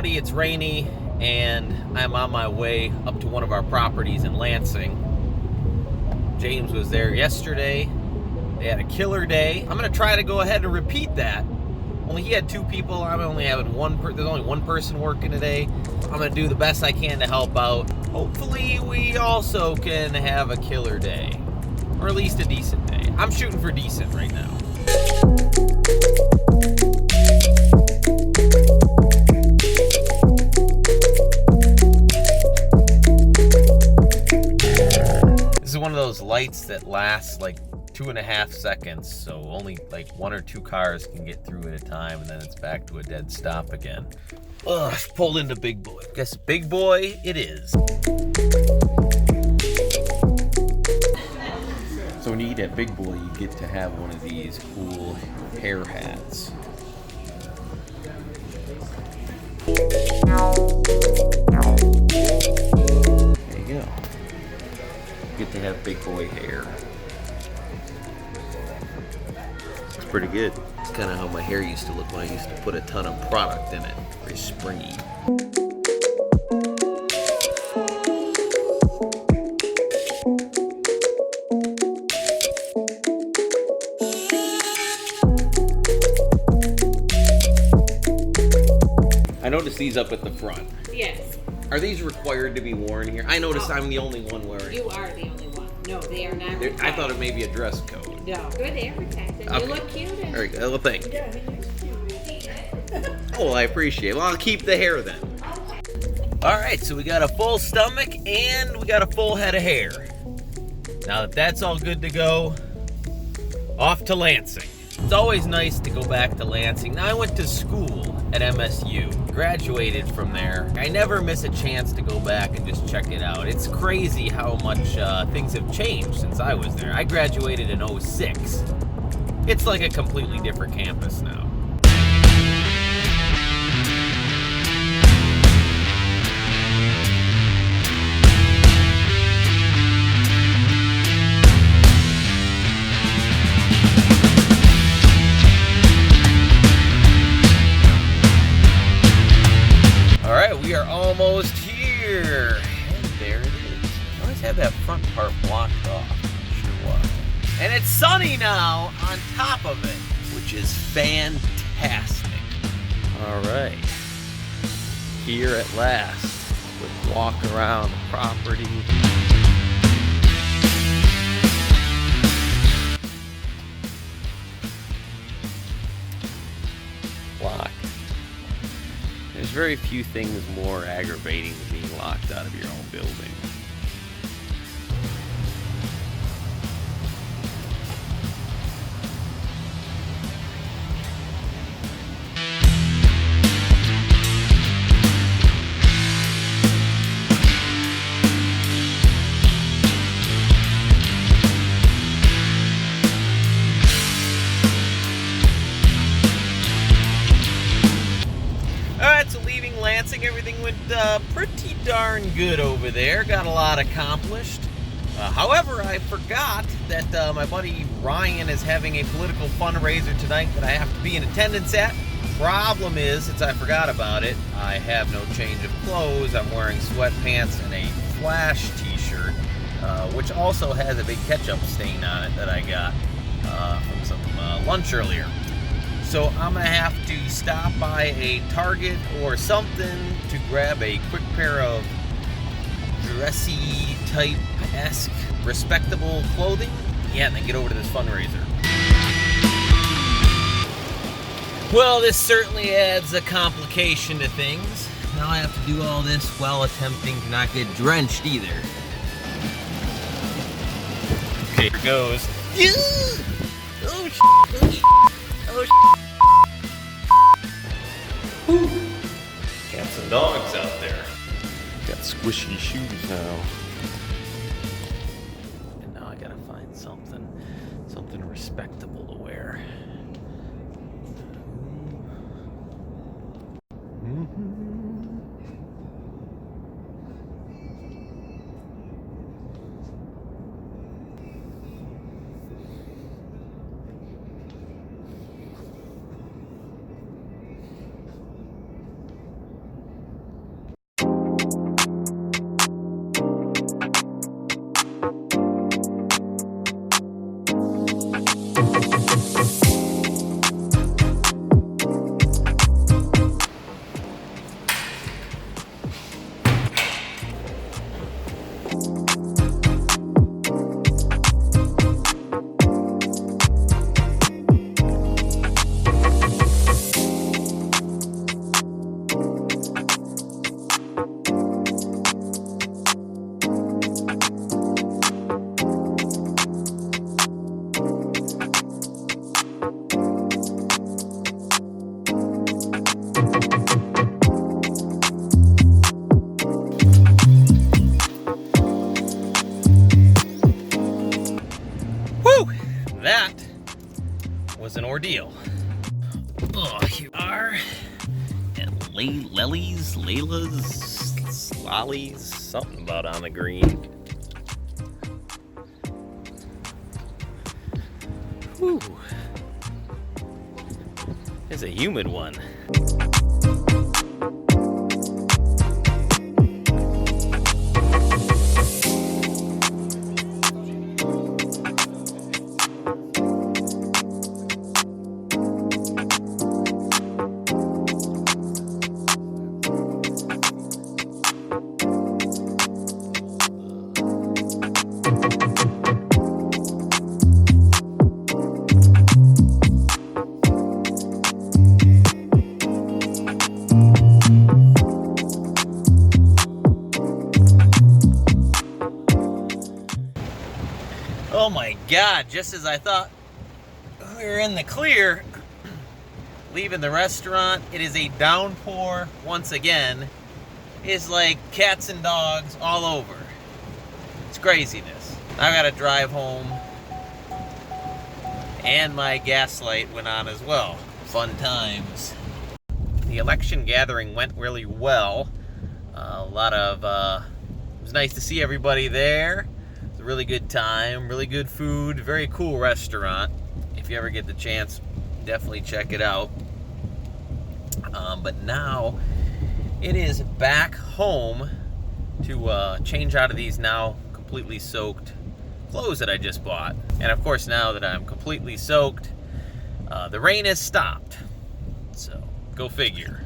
cloudy, it's rainy, and I'm on my way up to one of our properties in Lansing. James was there yesterday. They had a killer day. I'm gonna try to go ahead and repeat that. Only he had 2 people. I'm only having there's only 1 person working today. I'm gonna do the best I can to help out. Hopefully we also can have a killer day, or at least a decent day. I'm shooting for decent right now. This is one of those lights that lasts like 2.5 seconds, so only like 1 or 2 cars can get through at a time, and then it's back to a dead stop again. Ugh, pulled into Big Boy. Guess Big Boy it is. So when you eat at Big Boy, you get to have one of these cool hair hats. There you go. You get to have Big Boy hair. It's pretty good. It's kind of how my hair used to look when I used to put a ton of product in it. Very springy. I noticed these up at the front. Yes. Are these required to be worn here? I noticed I'm the only one wearing. You are the only one. No, they are not required. I thought it may be a dress code. No. Good advertising. Okay. You look cute. And Very good. Well, thank you. yeah, he looks cute. Oh, I appreciate it. Well, I'll keep the hair then. All right, so we got a full stomach and we got a full head of hair. Now that that's all good to go, off to Lansing. It's always nice to go back to Lansing. Now, I went to school at MSU, graduated from there. I never miss a chance to go back and just check it out. It's crazy how much things have changed since I was there. I graduated in '06. It's like a completely different campus now. We are almost here. And there it is. I always have that front part blocked off. Not sure why. And it's sunny now on top of it, which is fantastic. All right. Here at last. Quick walk around the property. Locked. There's very few things more aggravating than being locked out of your own building. Alright, so leaving Lansing, everything went pretty darn good over there. Got a lot accomplished. However, I forgot that my buddy Ryan is having a political fundraiser tonight that I have to be in attendance at. Problem is, since I forgot about it, I have no change of clothes. I'm wearing sweatpants and a Flash t-shirt, which also has a big ketchup stain on it that I got from some lunch earlier. So I'm gonna have to stop by a Target or something to grab a quick pair of dressy type-esque respectable clothing. Yeah, and then get over to this fundraiser. Well, this certainly adds a complication to things. Now I have to do all this while attempting to not get drenched either. Okay, here goes. Oh, shit. Oh, shit. Whew. Cats and dogs out there. Got squishy shoes now. And now I gotta find something respectable to wear. that was an ordeal. Oh, here we are at Layla's, something about on the green. Whew. It's a humid one. Oh my God, just as I thought we were in the clear, leaving the restaurant, it is a downpour once again. It's like cats and dogs all over. It's craziness. I gotta drive home, and my gas light went on as well. Fun times. The election gathering went really well. It was nice to see everybody there. A really good time, really good food, very cool restaurant. If you ever get the chance, definitely check it out. But now it is back home to change out of these now completely soaked clothes that I just bought. And of course, now that I'm completely soaked, the rain has stopped. So go figure.